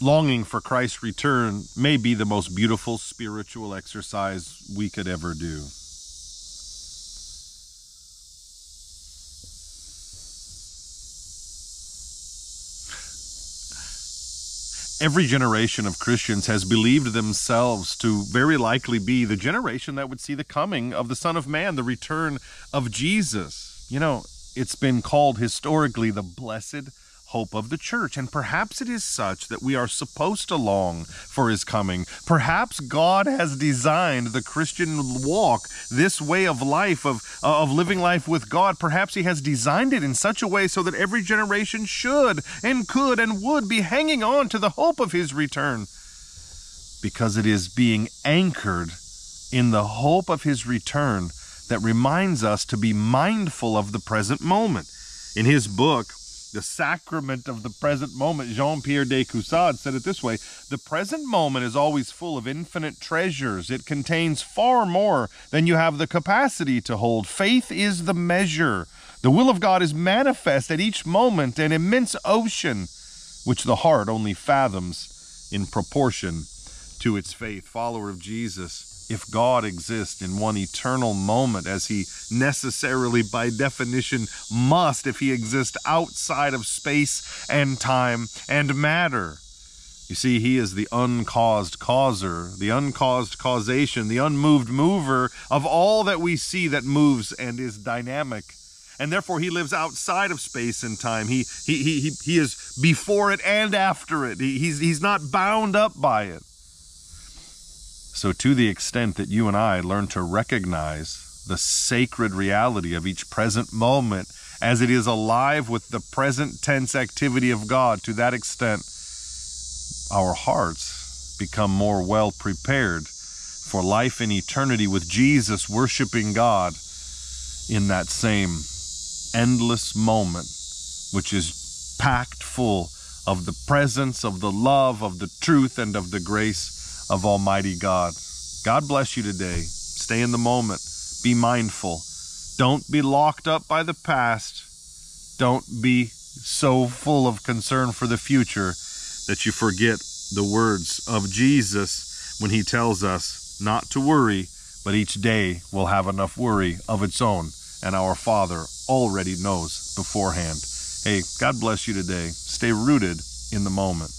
longing for Christ's return may be the most beautiful spiritual exercise we could ever do. Every generation of Christians has believed themselves to very likely be the generation that would see the coming of the Son of Man, the return of Jesus. You know, it's been called historically the blessed hope of the church, and perhaps it is such that we are supposed to long for his coming. Perhaps God has designed the Christian walk, this way of life, of living life with God. Perhaps he has designed it in such a way so that every generation should and could and would be hanging on to the hope of his return, because it is being anchored in the hope of his return that reminds us to be mindful of the present moment. In his book, The Sacrament of the Present Moment, Jean-Pierre de Caussade said it this way: the present moment is always full of infinite treasures. It contains far more than you have the capacity to hold. Faith is the measure. The will of God is manifest at each moment, an immense ocean, which the heart only fathoms in proportion to its faith. Follower of Jesus, if God exists in one eternal moment, as he necessarily by definition must if he exists outside of space and time and matter, you see, he is the uncaused causer, the uncaused causation, the unmoved mover of all that we see that moves and is dynamic. And therefore he lives outside of space and time. He is before it and after it. He's not bound up by it. So to the extent that you and I learn to recognize the sacred reality of each present moment as it is alive with the present tense activity of God, to that extent, our hearts become more well prepared for life in eternity with Jesus, worshiping God in that same endless moment, which is packed full of the presence, of the love, of the truth, and of the grace of Almighty God. God bless you today. Stay in the moment. Be mindful. Don't be locked up by the past. Don't be so full of concern for the future that you forget the words of Jesus when he tells us not to worry, but each day will have enough worry of its own, and our Father already knows beforehand. Hey, God bless you today. Stay rooted in the moment.